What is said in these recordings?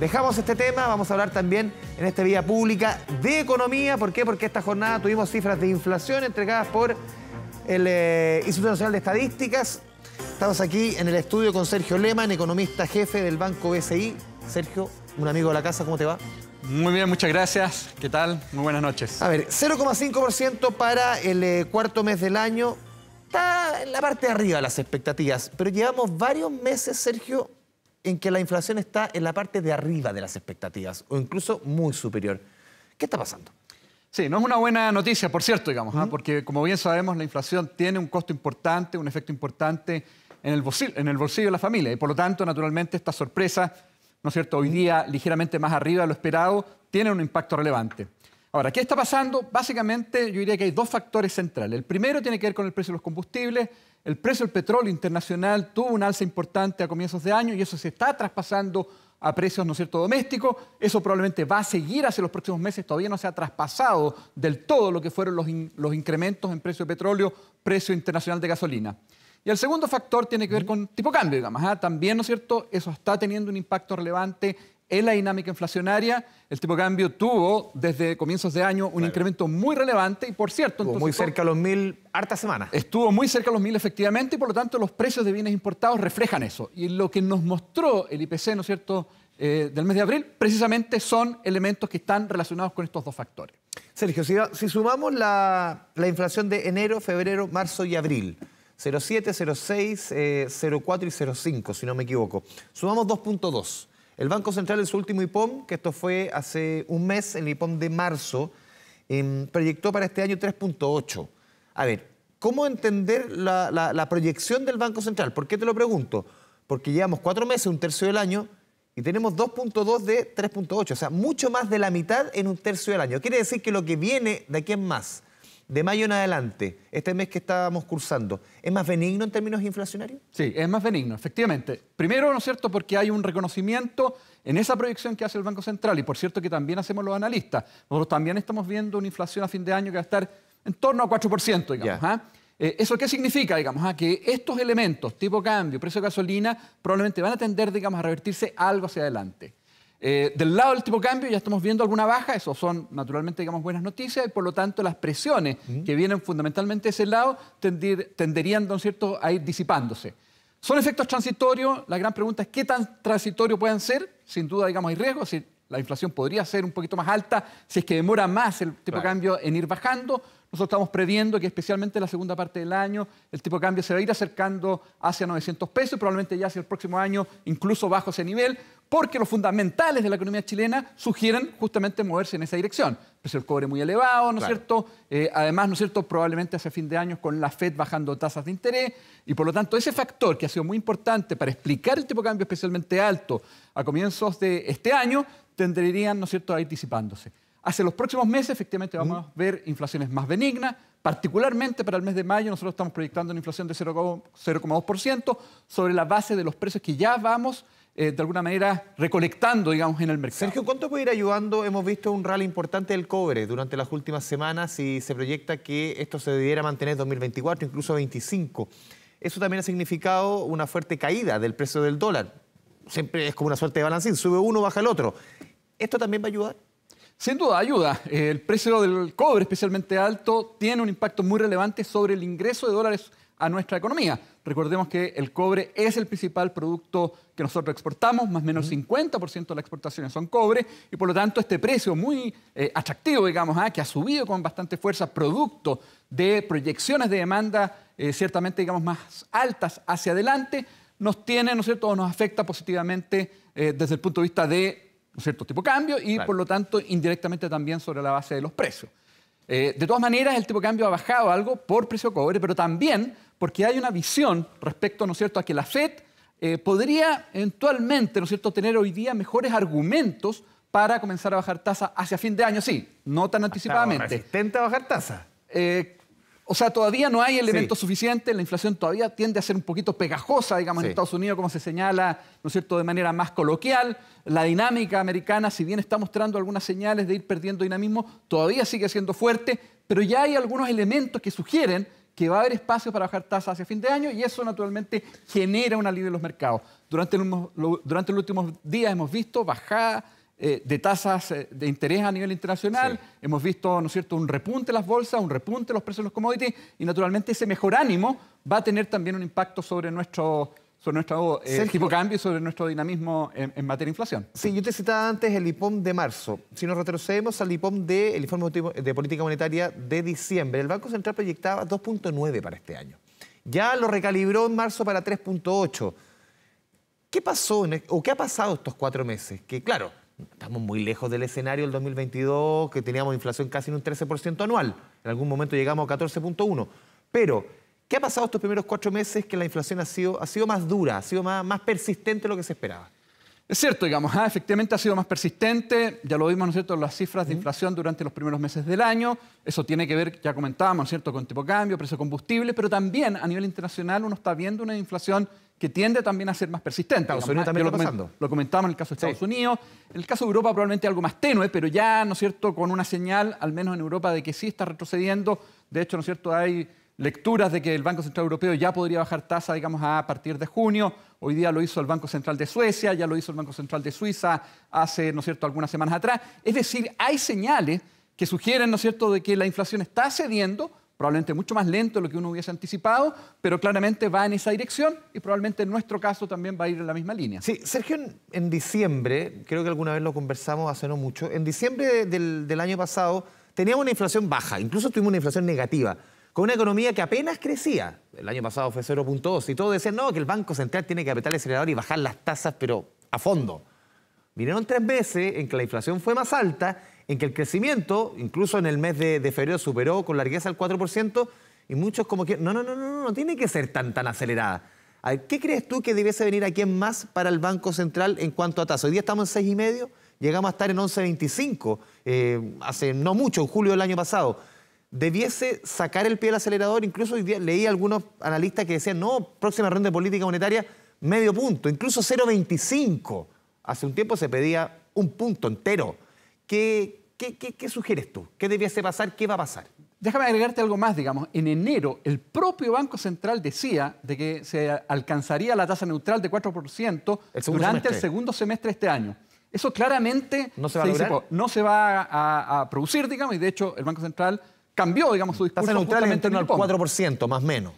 dejamos este tema, vamos a hablar también en esta vía pública de economía. ¿Por qué? Porque esta jornada tuvimos cifras de inflación entregadas por el Instituto Nacional de Estadísticas. Estamos aquí en el estudio con Sergio Lehmann, economista jefe del Banco BCI. Sergio, un amigo de la casa, ¿cómo te va? Muy bien, muchas gracias. ¿Qué tal? Muy buenas noches. A ver, 0,5% para el cuarto mes del año. Está en la parte de arriba de las expectativas, pero llevamos varios meses, Sergio, en que la inflación está en la parte de arriba de las expectativas, o incluso muy superior. ¿Qué está pasando? Sí, no es una buena noticia, por cierto, digamos, porque como bien sabemos, la inflación tiene un costo importante, un efecto importante en el bolsillo de la familia, y por lo tanto, naturalmente, esta sorpresa, ¿no es cierto?, hoy día ligeramente más arriba de lo esperado, tiene un impacto relevante. Ahora, ¿qué está pasando? Básicamente, yo diría que hay dos factores centrales. El primero tiene que ver con el precio de los combustibles. El precio del petróleo internacional tuvo un alza importante a comienzos de año y eso se está traspasando a precios, ¿no es cierto?, domésticos. Eso probablemente va a seguir hacia los próximos meses. Todavía no se ha traspasado del todo lo que fueron los incrementos en precio de petróleo, precio internacional de gasolina. Y el segundo factor tiene que ver con tipo de cambio, digamos. También, ¿no es cierto?, eso está teniendo un impacto relevante en la dinámica inflacionaria. El tipo de cambio tuvo desde comienzos de año un incremento muy relevante y, por cierto... Estuvo muy cerca a los 1.000 harta semana. Estuvo muy cerca a los 1.000 efectivamente y, por lo tanto, los precios de bienes importados reflejan eso. Y lo que nos mostró el IPC, ¿no es cierto?, del mes de abril, precisamente son elementos que están relacionados con estos dos factores. Sergio, si sumamos la inflación de enero, febrero, marzo y abril, 0,7, 0,6, 0,4 y 0,5, si no me equivoco, sumamos 2,2. El Banco Central en su último IPOM, que esto fue hace un mes, el IPOM de marzo, proyectó para este año 3,8. A ver, ¿cómo entender la proyección del Banco Central? ¿Por qué te lo pregunto? Porque llevamos 4 meses, un tercio del año, y tenemos 2,2 de 3,8. O sea, mucho más de la mitad en un tercio del año. Quiere decir que lo que viene de aquí en más, de mayo en adelante, este mes que estábamos cursando, ¿es más benigno en términos inflacionarios? Sí, es más benigno, efectivamente. Primero, ¿no es cierto?, porque hay un reconocimiento en esa proyección que hace el Banco Central, y por cierto que también hacemos los analistas. Nosotros también estamos viendo una inflación a fin de año que va a estar en torno a 4%, digamos. ¿Eso qué significa, digamos? Que estos elementos, tipo cambio, precio de gasolina, probablemente van a tender, digamos, a revertirse algo hacia adelante. Del lado del tipo de cambio ya estamos viendo alguna baja, eso son naturalmente, digamos, buenas noticias y por lo tanto las presiones que vienen fundamentalmente de ese lado tenderían, ¿no es cierto?, a ir disipándose. Son efectos transitorios, la gran pregunta es qué tan transitorios pueden ser, sin duda, digamos, hay riesgos, si la inflación podría ser un poquito más alta si es que demora más el tipo de cambio en ir bajando. Nosotros estamos previendo que especialmente en la segunda parte del año el tipo de cambio se va a ir acercando hacia 900 pesos y probablemente ya hacia el próximo año incluso bajo ese nivel, porque los fundamentales de la economía chilena sugieren justamente moverse en esa dirección. El precio del cobre muy elevado, ¿no es cierto? Además, ¿no es cierto?, probablemente hacia fin de año con la FED bajando tasas de interés y por lo tanto ese factor que ha sido muy importante para explicar el tipo de cambio especialmente alto a comienzos de este año tenderían, ¿no es cierto?, a ir disipándose. Hacia los próximos meses, efectivamente, vamos a ver inflaciones más benignas, particularmente para el mes de mayo. Nosotros estamos proyectando una inflación de 0,2% sobre la base de los precios que ya vamos, de alguna manera, recolectando, digamos, en el mercado. Sergio, ¿cuánto puede ir ayudando? Hemos visto un rally importante del cobre durante las últimas semanas y se proyecta que esto se debiera mantener en 2024, incluso 2025. Eso también ha significado una fuerte caída del precio del dólar. Siempre es como una suerte de balancín, sube uno, baja el otro. ¿Esto también va a ayudar? Sin duda, ayuda. El precio del cobre, especialmente alto, tiene un impacto muy relevante sobre el ingreso de dólares a nuestra economía. Recordemos que el cobre es el principal producto que nosotros exportamos, más o menos 50% de las exportaciones son cobre, y por lo tanto este precio muy atractivo, digamos, que ha subido con bastante fuerza, producto de proyecciones de demanda ciertamente, digamos, más altas hacia adelante, nos tiene, ¿no es cierto?, o nos afecta positivamente desde el punto de vista de, ¿no es cierto?, tipo de cambio y, por lo tanto, indirectamente también sobre la base de los precios. De todas maneras, el tipo de cambio ha bajado algo por precio de cobre, pero también porque hay una visión respecto, ¿no es cierto?, a que la FED podría eventualmente, ¿no es cierto?, tener hoy día mejores argumentos para comenzar a bajar tasas hacia fin de año, sí, no tan anticipadamente. ¿Resistente a bajar tasas? O sea, todavía no hay elementos suficientes, la inflación todavía tiende a ser un poquito pegajosa, digamos, en Estados Unidos, como se señala, ¿no es cierto?, de manera más coloquial. La dinámica americana, si bien está mostrando algunas señales de ir perdiendo dinamismo, todavía sigue siendo fuerte, pero ya hay algunos elementos que sugieren que va a haber espacio para bajar tasas hacia fin de año y eso naturalmente genera un alivio en los mercados. Durante los últimos días hemos visto bajada de tasas de interés a nivel internacional, sí. Hemos visto, ¿no es cierto?, un repunte de las bolsas, un repunte de los precios de los commodities y naturalmente ese mejor ánimo va a tener también un impacto sobre nuestro tipo de cambio y sobre nuestro dinamismo en materia de inflación. Sí, yo te citaba antes el IPOM de marzo. Si nos retrocedemos al IPOM del Informe de Política Monetaria de diciembre, el Banco Central proyectaba 2.9 para este año. Ya lo recalibró en marzo para 3.8. ¿Qué pasó o qué ha pasado estos 4 meses? Que claro, estamos muy lejos del escenario del 2022, que teníamos inflación casi en un 13% anual. En algún momento llegamos a 14.1. Pero, ¿qué ha pasado estos primeros 4 meses que la inflación ha sido más dura, ha sido más persistente de lo que se esperaba? Es cierto, digamos, efectivamente ha sido más persistente, ya lo vimos, ¿no es cierto?, en las cifras de inflación durante los primeros meses del año. Eso tiene que ver, ya comentábamos, ¿no es cierto?, con tipo de cambio, precio de combustible, pero también a nivel internacional uno está viendo una inflación que tiende también a ser más persistente. Estados Unidos también está pasando. Lo comentamos en el caso de Estados Unidos. En el caso de Europa probablemente algo más tenue, pero ya, ¿no es cierto?, con una señal, al menos en Europa, de que sí está retrocediendo. De hecho, ¿no es cierto?, hay lecturas de que el Banco Central Europeo ya podría bajar tasa, digamos, a partir de junio. Hoy día lo hizo el Banco Central de Suecia, ya lo hizo el Banco Central de Suiza hace, ¿no es cierto?, algunas semanas atrás. Es decir, hay señales que sugieren, ¿no es cierto?, de que la inflación está cediendo, probablemente mucho más lento de lo que uno hubiese anticipado, pero claramente va en esa dirección y probablemente en nuestro caso también va a ir en la misma línea. Sí, Sergio, en diciembre, creo que alguna vez lo conversamos hace no mucho, en diciembre del año pasado teníamos una inflación baja, incluso tuvimos una inflación negativa, con una economía que apenas crecía. El año pasado fue 0.2 y todos decían, no, que el Banco Central tiene que apretar el acelerador y bajar las tasas, pero a fondo. Vinieron 3 meses en que la inflación fue más alta, en que el crecimiento, incluso en el mes de febrero, superó con largueza el 4%, y muchos como que, no tiene que ser tan acelerada. A ver, ¿qué crees tú que debiese venir aquí en más para el Banco Central en cuanto a tasa? Hoy día estamos en 6,5, llegamos a estar en 11,25, hace no mucho, en julio del año pasado. ¿Debiese sacar el pie del acelerador? Incluso hoy día leí a algunos analistas que decían, no, próxima ronda de política monetaria, medio punto, incluso 0,25. Hace un tiempo se pedía un punto entero. ¿Qué sugieres tú? ¿Qué debiese pasar? ¿Qué va a pasar? Déjame agregarte algo más, digamos. En enero, el propio Banco Central decía de que se alcanzaría la tasa neutral de 4% durante el segundo semestre de este año. Eso claramente no se va a lograr. No se va a producir, digamos, y de hecho el Banco Central cambió, digamos, su discurso. Tasa neutral en torno al 4%, más o menos.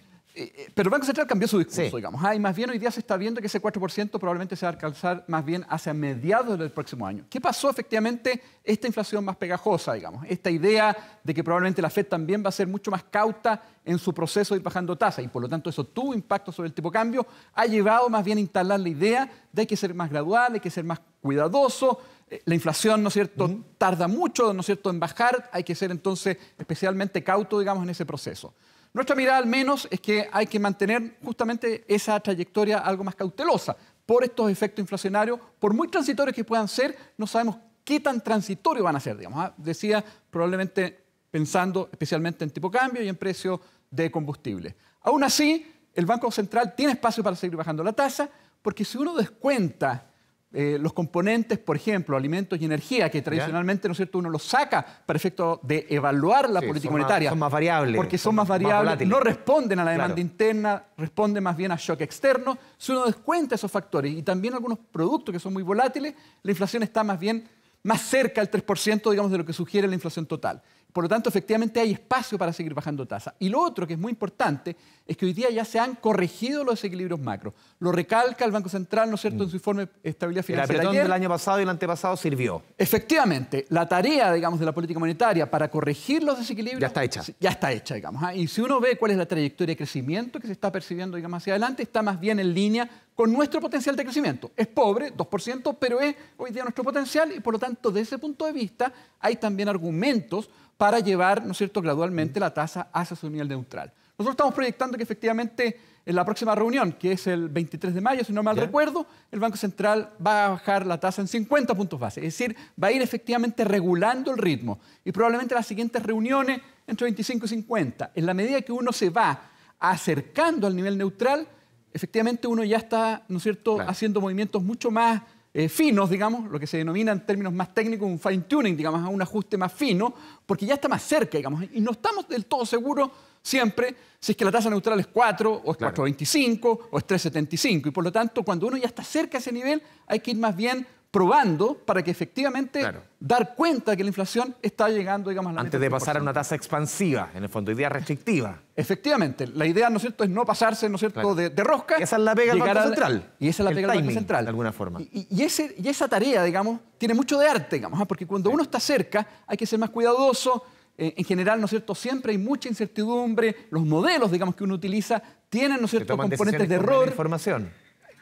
Pero el Banco Central cambió su discurso, sí, digamos. Y más bien hoy día se está viendo que ese 4% probablemente se va a alcanzar más bien hacia mediados del próximo año. ¿Qué pasó? Efectivamente, esta inflación más pegajosa, digamos. Esta idea de que probablemente la Fed también va a ser mucho más cauta en su proceso de ir bajando tasa y por lo tanto eso tuvo impacto sobre el tipo de cambio, ha llevado más bien a instalar la idea de hay que ser más gradual, hay que ser más cuidadoso. La inflación, ¿no es cierto?, tarda mucho, ¿no es cierto?, en bajar. Hay que ser entonces especialmente cauto, digamos, en ese proceso. Nuestra mirada, al menos, es que hay que mantener justamente esa trayectoria algo más cautelosa por estos efectos inflacionarios, por muy transitorios que puedan ser, no sabemos qué tan transitorios van a ser, digamos. Decía, probablemente pensando especialmente en tipo de cambio y en precio de combustible. Aún así, el Banco Central tiene espacio para seguir bajando la tasa, porque si uno descuenta los componentes, por ejemplo, alimentos y energía, que tradicionalmente, ¿no es cierto?, uno los saca para efecto de evaluar la política monetaria. Son más variables. Porque son más variables, no responden a la demanda interna, responden más bien a shock externo. Si uno descuenta esos factores y también algunos productos que son muy volátiles, la inflación está más bien más cerca del 3%, digamos, de lo que sugiere la inflación total. Por lo tanto, efectivamente hay espacio para seguir bajando tasas. Y lo otro que es muy importante es que hoy día ya se han corregido los desequilibrios macro. Lo recalca el Banco Central, ¿no es cierto?, en su informe de estabilidad financiera. El apretón del año pasado y el antepasado sirvió. Efectivamente, la tarea, digamos, de la política monetaria para corregir los desequilibrios ya está hecha. Ya está hecha, digamos. Y si uno ve cuál es la trayectoria de crecimiento que se está percibiendo, digamos, hacia adelante, está más bien en línea con nuestro potencial de crecimiento. Es pobre, 2%, pero es hoy día nuestro potencial y, por lo tanto, desde ese punto de vista, hay también argumentos para llevar, ¿no es cierto?, gradualmente la tasa hacia su nivel neutral. Nosotros estamos proyectando que efectivamente en la próxima reunión, que es el 23 de mayo, si no mal recuerdo, el Banco Central va a bajar la tasa en 50 puntos base. Es decir, va a ir efectivamente regulando el ritmo. Y probablemente las siguientes reuniones, entre 25 y 50, en la medida que uno se va acercando al nivel neutral, efectivamente uno ya está, ¿no es cierto?, haciendo movimientos mucho más finos, digamos, lo que se denomina en términos más técnicos un fine-tuning, digamos, un ajuste más fino, porque ya está más cerca, digamos, y no estamos del todo seguros siempre si es que la tasa neutral es 4, o es Claro. 4,25, o es 3,75. Y por lo tanto, cuando uno ya está cerca de ese nivel, hay que ir más bien probando para que efectivamente Claro. dar cuenta que la inflación está llegando, digamos, a la Antes meta de del pasar a 3%. una tasa expansiva, en el fondo, hoy día restrictiva. Efectivamente, la idea, ¿no es cierto?, es no pasarse, ¿no es cierto?, Claro. de rosca. Esa es la pega del llegar Banco a la- Central. Y esa es la El pega del Banco timing, Central. de alguna forma. Y esa tarea, digamos, tiene mucho de arte, digamos, porque cuando uno está cerca hay que ser más cuidadoso. En general, ¿no es cierto?, siempre hay mucha incertidumbre. Los modelos, digamos, que uno utiliza tienen, ¿no es Se cierto?, toman componentes de decisiones con menos error. información.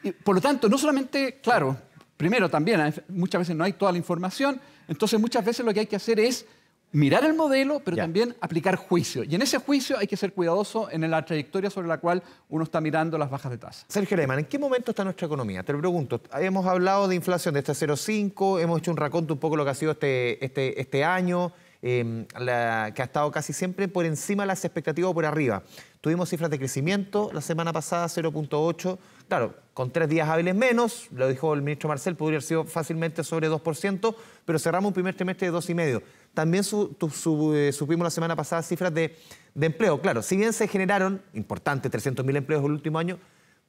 Y, por lo tanto, no solamente, claro, primero también, muchas veces no hay toda la información, entonces muchas veces lo que hay que hacer es mirar el modelo, pero Ya. también aplicar juicio. Y en ese juicio hay que ser cuidadoso en la trayectoria sobre la cual uno está mirando las bajas de tasa. Sergio Lehmann, ¿en qué momento está nuestra economía? Te lo pregunto. Hemos hablado de inflación de este 0,5, hemos hecho un raconto un poco lo que ha sido este año, que ha estado casi siempre por encima de las expectativas o por arriba. Tuvimos cifras de crecimiento la semana pasada, 0,8. Claro, con 3 días hábiles menos, lo dijo el ministro Marcel, podría haber sido fácilmente sobre 2%, pero cerramos un primer trimestre de 2,5%. También supimos la semana pasada cifras de empleo. Claro, si bien se generaron, importante, 300.000 empleos el último año,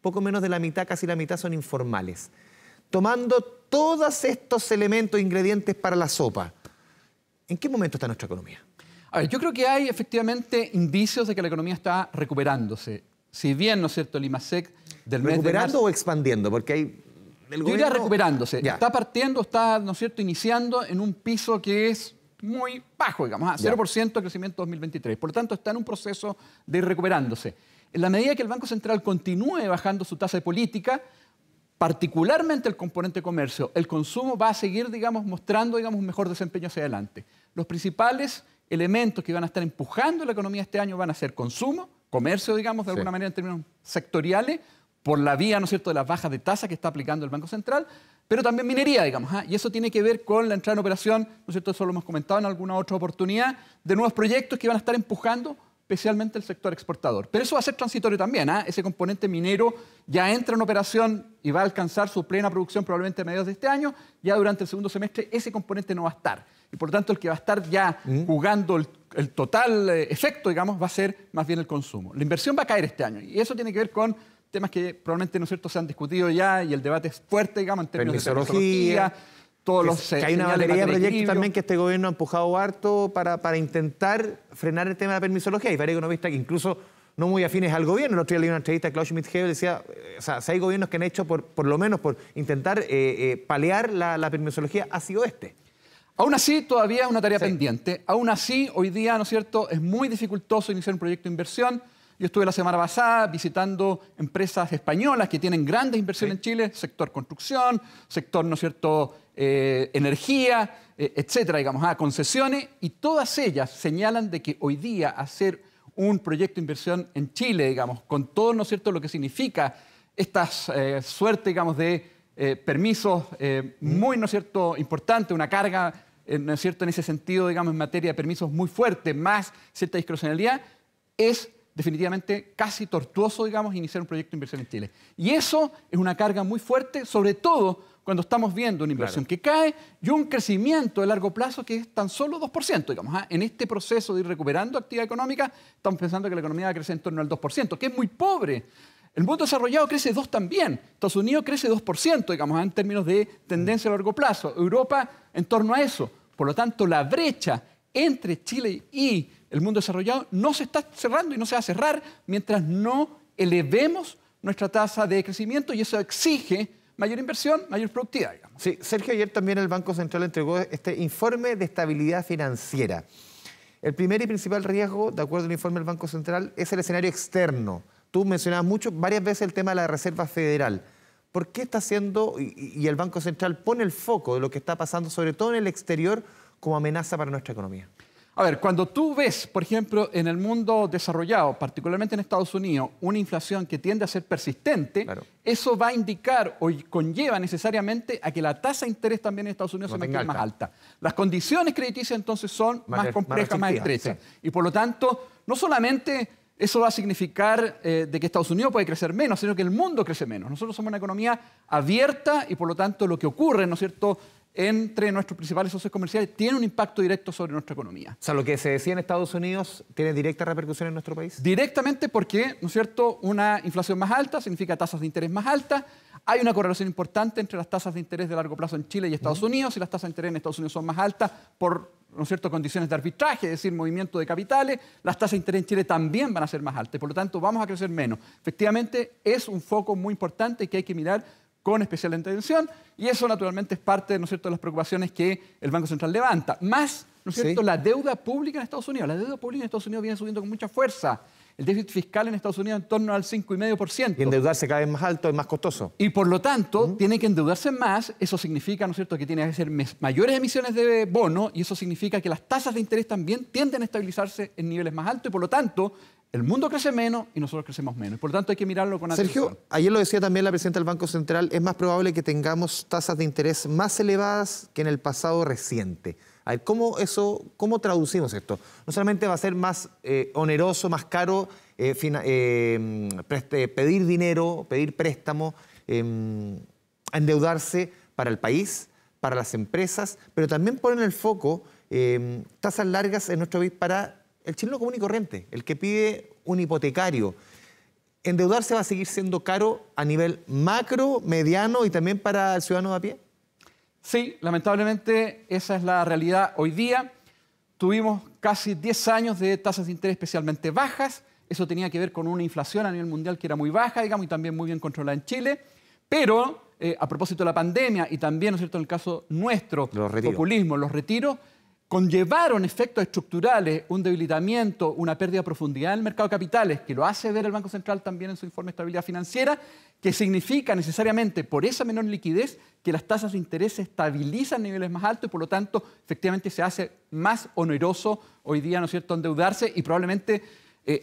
poco menos de la mitad, casi la mitad, son informales. Tomando todos estos elementos, ingredientes para la sopa, ¿en qué momento está nuestra economía? A ver, yo creo que hay efectivamente indicios de que la economía está recuperándose. Si bien, ¿no es cierto?, el IMASEC del mes de ¿Recuperando marzo... o expandiendo? Porque hay... Yo diría recuperándose. Ya. Está partiendo, está, ¿no es cierto?, iniciando en un piso que es muy bajo, digamos, Ya. 0% de crecimiento 2023. Por lo tanto, está en un proceso de ir recuperándose. En la medida que el Banco Central continúe bajando su tasa de política, particularmente el componente comercio, el consumo va a seguir, digamos, mostrando, digamos, un mejor desempeño hacia adelante. Los principales elementos que van a estar empujando la economía este año van a ser consumo, comercio, digamos, de alguna manera en términos sectoriales, por la vía, ¿no es cierto?, de las bajas de tasa que está aplicando el Banco Central, pero también minería, digamos, y eso tiene que ver con la entrada en operación, ¿no es cierto?, eso lo hemos comentado en alguna otra oportunidad, de nuevos proyectos que van a estar empujando especialmente el sector exportador. Pero eso va a ser transitorio también, ese componente minero ya entra en operación y va a alcanzar su plena producción probablemente a mediados de este año, ya durante el segundo semestre ese componente no va a estar. Y por lo tanto el que va a estar ya jugando el total efecto, digamos, va a ser más bien el consumo. La inversión va a caer este año y eso tiene que ver con temas que probablemente, ¿no es cierto?, se han discutido ya y el debate es fuerte, digamos, en términos de permisología, todos los que hay una señales batería de materia proyectos equilibrio. también que este gobierno ha empujado harto para intentar frenar el tema de la permisología. Hay varios economistas que incluso no muy afines al gobierno. El otro día leí una entrevista a Klaus Schmidt-Hebel, decía, o sea, si hay gobiernos que han hecho por lo menos por intentar paliar la permisología, ha sido este. Aún así, todavía es una tarea Sí. pendiente. Aún así, hoy día, ¿no es cierto?, es muy dificultoso iniciar un proyecto de inversión. Yo estuve la semana pasada visitando empresas españolas que tienen grandes inversiones en Chile, sector construcción, sector, ¿no es cierto?, energía, etcétera, digamos, concesiones, y todas ellas señalan de que hoy día hacer un proyecto de inversión en Chile, digamos, con todo, ¿no es cierto?, lo que significa esta suerte, digamos, de permisos muy, ¿no es cierto?, importante, una carga, ¿no es cierto?, en ese sentido, digamos, en materia de permisos muy fuerte, más cierta discrecionalidad, es definitivamente casi tortuoso, digamos, iniciar un proyecto de inversión en Chile. Y eso es una carga muy fuerte, sobre todo cuando estamos viendo una inversión que cae y un crecimiento de largo plazo que es tan solo 2%, digamos. En este proceso de ir recuperando actividad económica, estamos pensando que la economía va a crecer en torno al 2%, que es muy pobre. El mundo desarrollado crece 2% también. Estados Unidos crece 2%, digamos, en términos de tendencia a largo plazo. Europa en torno a eso. Por lo tanto, la brecha entre Chile y el mundo desarrollado no se está cerrando y no se va a cerrar mientras no elevemos nuestra tasa de crecimiento, y eso exige mayor inversión, mayor productividad, digamos. Sí, Sergio, ayer también el Banco Central entregó este informe de estabilidad financiera. El primer y principal riesgo, de acuerdo al informe del Banco Central, es el escenario externo. Tú mencionabas varias veces el tema de la Reserva Federal. ¿Por qué está haciendo, y el Banco Central pone el foco de lo que está pasando, sobre todo en el exterior, como amenaza para nuestra economía? A ver, cuando tú ves, por ejemplo, en el mundo desarrollado, particularmente en Estados Unidos, una inflación que tiende a ser persistente, Claro. eso va a indicar o conlleva necesariamente a que la tasa de interés también en Estados Unidos No se tenga mantenga más alta. alta. Las condiciones crediticias entonces son más complejas, más restrictivas, estrechas. Y por lo tanto, no solamente eso va a significar de que Estados Unidos puede crecer menos, sino que el mundo crece menos. Nosotros somos una economía abierta y por lo tanto lo que ocurre, ¿no es cierto?, entre nuestros principales socios comerciales tiene un impacto directo sobre nuestra economía. O sea, lo que se decía en Estados Unidos tiene directa repercusión en nuestro país. Directamente porque, ¿no es cierto?, una inflación más alta significa tasas de interés más altas. Hay una correlación importante entre las tasas de interés de largo plazo en Chile y Estados Unidos. Y las tasas de interés en Estados Unidos son más altas por, ¿no es cierto?, condiciones de arbitraje, es decir, movimiento de capitales. Las tasas de interés en Chile también van a ser más altas. Por lo tanto, vamos a crecer menos. Efectivamente, es un foco muy importante que hay que mirar con especial atención, y eso naturalmente es parte, ¿no es cierto?, de las preocupaciones que el Banco Central levanta. Más, ¿no es cierto?, la deuda pública en Estados Unidos. La deuda pública en Estados Unidos viene subiendo con mucha fuerza. El déficit fiscal en Estados Unidos en torno al 5,5%. Y endeudarse cada vez más alto es más costoso. Y por lo tanto, tiene que endeudarse más. Eso significa, ¿no es cierto?, que tiene que hacer mayores emisiones de bono, y eso significa que las tasas de interés también tienden a estabilizarse en niveles más altos, y por lo tanto, el mundo crece menos y nosotros crecemos menos. Por lo tanto, hay que mirarlo con atención. Sergio, ayer lo decía también la presidenta del Banco Central, es más probable que tengamos tasas de interés más elevadas que en el pasado reciente. A ver, ¿cómo traducimos esto? No solamente va a ser más oneroso, más caro pedir dinero, pedir préstamo, endeudarse para el país, para las empresas, pero también ponen el foco tasas largas en nuestro país para el chileno común y corriente, el que pide un hipotecario. ¿Endeudarse va a seguir siendo caro a nivel macro, mediano y también para el ciudadano de a pie? Sí, lamentablemente esa es la realidad hoy día. Tuvimos casi 10 años de tasas de interés especialmente bajas. Eso tenía que ver con una inflación a nivel mundial que era muy baja, digamos, y también muy bien controlada en Chile. Pero a propósito de la pandemia y también, ¿no es cierto?, en el caso nuestro, populismo, los retiros, conllevaron efectos estructurales, un debilitamiento, una pérdida de profundidad en el mercado de capitales, que lo hace ver el Banco Central también en su informe de estabilidad financiera, que significa necesariamente, por esa menor liquidez, que las tasas de interés se estabilizan a niveles más altos y, por lo tanto, efectivamente se hace más oneroso hoy día, ¿no es cierto?, endeudarse, y probablemente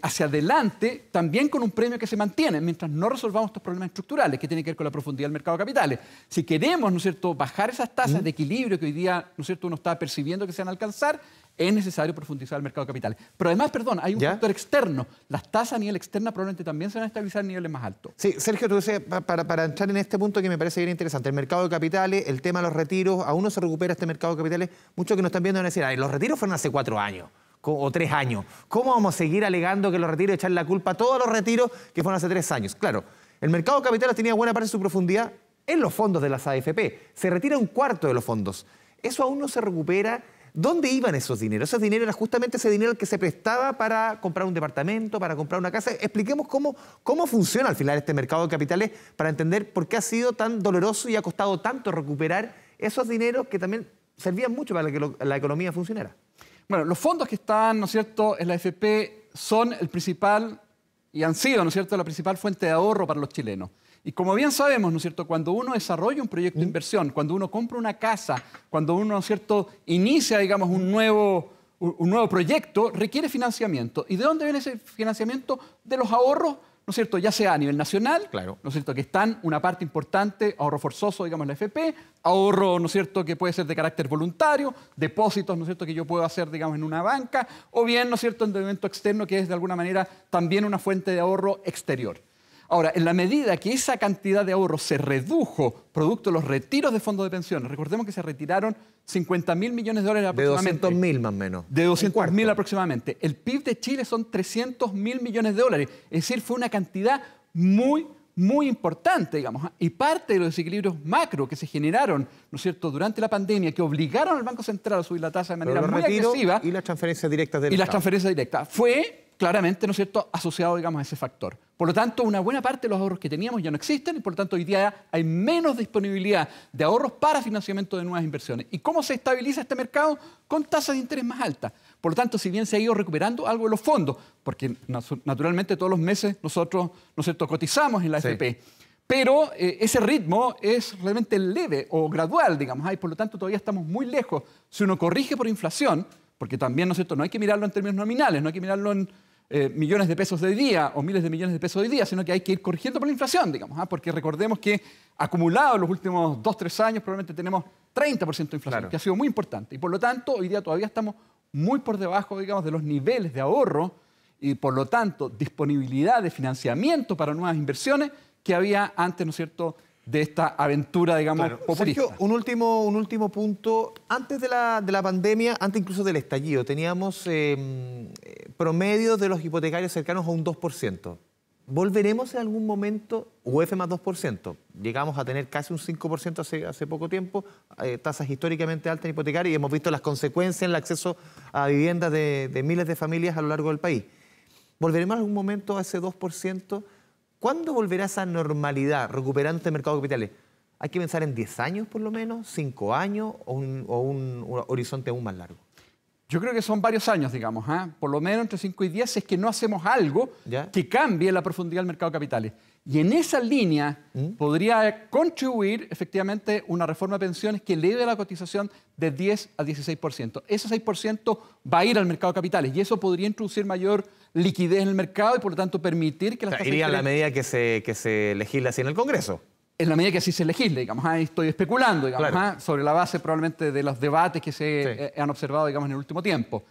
hacia adelante también con un premio que se mantiene mientras no resolvamos estos problemas estructurales que tienen que ver con la profundidad del mercado de capitales. Si queremos, ¿no es cierto?, bajar esas tasas de equilibrio que hoy día, ¿no es cierto?, uno está percibiendo que se van a alcanzar, es necesario profundizar el mercado de capitales. Pero además, perdón, hay un factor externo. Las tasas a nivel externo probablemente también se van a estabilizar en niveles más altos. Sí, Sergio, tú dices, para entrar en este punto que me parece bien interesante, el mercado de capitales, el tema de los retiros, aún no se recupera este mercado de capitales. Muchos que nos están viendo van a decir, los retiros fueron hace 4 años. O 3 años. ¿Cómo vamos a seguir alegando que los retiros, echar la culpa a todos los retiros que fueron hace 3 años? Claro, el mercado de capitales tenía buena parte de su profundidad en los fondos de las AFP. Se retira 1/4 de los fondos. Eso aún no se recupera. ¿Dónde iban esos dineros? Esos dineros era justamente ese dinero que se prestaba para comprar un departamento, para comprar una casa. Expliquemos cómo funciona al final este mercado de capitales para entender por qué ha sido tan doloroso y ha costado tanto recuperar esos dineros que también servían mucho para que la economía funcionara. Bueno, los fondos que están, ¿no es cierto?, en la AFP son el principal, y han sido, ¿no es cierto?, la principal fuente de ahorro para los chilenos. Y como bien sabemos, ¿no es cierto?, cuando uno desarrolla un proyecto de inversión, cuando uno compra una casa, cuando uno, ¿no es cierto?, inicia, digamos, un nuevo proyecto, requiere financiamiento. ¿Y de dónde viene ese financiamiento? De los ahorros, ¿no es cierto?, ya sea a nivel nacional, claro, ¿no es cierto?, que están una parte importante, ahorro forzoso, digamos, en la AFP, ahorro, ¿no es cierto?, que puede ser de carácter voluntario, depósitos, ¿no es cierto?, que yo puedo hacer, digamos, en una banca, o bien, ¿no es cierto?, endeudamiento externo, que es de alguna manera también una fuente de ahorro exterior. Ahora, en la medida que esa cantidad de ahorro se redujo producto de los retiros de fondos de pensiones, recordemos que se retiraron 50.000 millones de dólares aproximadamente. De 200.000 más o menos. De 200.000 aproximadamente. El PIB de Chile son 300.000 millones de dólares. Es decir, fue una cantidad muy importante, digamos. Y parte de los desequilibrios macro que se generaron, ¿no es cierto?, durante la pandemia, que obligaron al Banco Central a subir la tasa de manera muy agresiva. Y las transferencias directas del Estado. Y las transferencias directas. Fue claramente, ¿no es cierto?, asociado, digamos, a ese factor. Por lo tanto, una buena parte de los ahorros que teníamos ya no existen y, por lo tanto, hoy día hay menos disponibilidad de ahorros para financiamiento de nuevas inversiones. ¿Y cómo se estabiliza este mercado? Con tasas de interés más altas. Por lo tanto, si bien se ha ido recuperando algo de los fondos, porque naturalmente todos los meses nosotros, ¿no es cierto?, cotizamos en la AFP, pero ese ritmo es realmente leve o gradual, digamos, y por lo tanto todavía estamos muy lejos. Si uno corrige por inflación, porque también, ¿no es cierto?, no hay que mirarlo en términos nominales, no hay que mirarlo en millones de pesos de hoy día o miles de millones de pesos de hoy día, sino que hay que ir corrigiendo por la inflación, digamos, porque recordemos que acumulado en los últimos 2-3 años probablemente tenemos 30% de inflación, claro, que ha sido muy importante. Y por lo tanto, hoy día todavía estamos muy por debajo, digamos, de los niveles de ahorro y, por lo tanto, disponibilidad de financiamiento para nuevas inversiones que había antes, ¿no es cierto?, de esta aventura, digamos, Claro. populista. Sergio, un último punto. Antes de la pandemia, antes incluso del estallido, teníamos promedios de los hipotecarios cercanos a un 2%. ¿Volveremos en algún momento, UF más 2%? Llegamos a tener casi un 5% hace poco tiempo, tasas históricamente altas en hipotecario, y hemos visto las consecuencias en el acceso a viviendas de miles de familias a lo largo del país. ¿Volveremos en algún momento a ese 2%? ¿Cuándo volverá esa normalidad recuperando este mercado de capitales? ¿Hay que pensar en 10 años por lo menos, 5 años o un horizonte aún más largo? Yo creo que son varios años, digamos, por lo menos entre 5 y 10, si es que no hacemos algo ¿Ya? que cambie la profundidad del mercado de capitales. Y en esa línea podría contribuir efectivamente una reforma de pensiones que eleve la cotización de 10 a 16%. Ese 6% va a ir al mercado de capitales y eso podría introducir mayor liquidez en el mercado y por lo tanto permitir que las tasas de Iría a la interés- medida que se legisla así en el Congreso. en la medida que así se legisle, digamos, ahí estoy especulando, digamos, Claro. sobre la base probablemente de los debates que se han observado, digamos, en el último tiempo.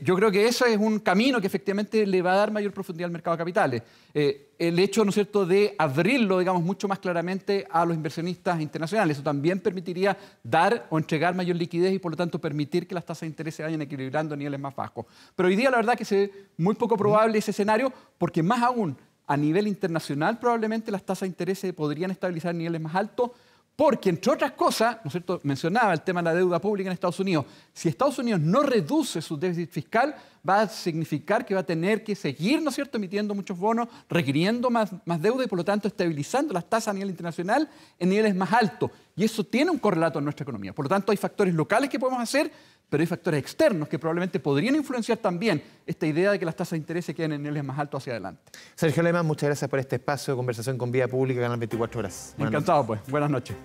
Yo creo que eso es un camino que efectivamente le va a dar mayor profundidad al mercado de capitales. El hecho, ¿no es cierto?, de abrirlo, digamos, mucho más claramente a los inversionistas internacionales. Eso también permitiría dar o entregar mayor liquidez y, por lo tanto, permitir que las tasas de interés se vayan equilibrando a niveles más bajos. Pero hoy día, la verdad, que se ve muy poco probable ese escenario, porque más aún, a nivel internacional, probablemente las tasas de interés se podrían estabilizar en niveles más altos, porque, entre otras cosas, ¿no es cierto?, mencionaba el tema de la deuda pública en Estados Unidos. Si Estados Unidos no reduce su déficit fiscal, va a significar que va a tener que seguir, ¿no es cierto?, emitiendo muchos bonos, requiriendo más deuda y, por lo tanto, estabilizando las tasas a nivel internacional en niveles más altos. Y eso tiene un correlato en nuestra economía. Por lo tanto, hay factores locales que podemos hacer, pero hay factores externos que probablemente podrían influenciar también esta idea de que las tasas de interés se queden en niveles más altos hacia adelante. Sergio Lehmann, muchas gracias por este espacio de conversación con Vía Pública, Canal 24 Horas. Buenas noches. Encantado, pues. Buenas noches.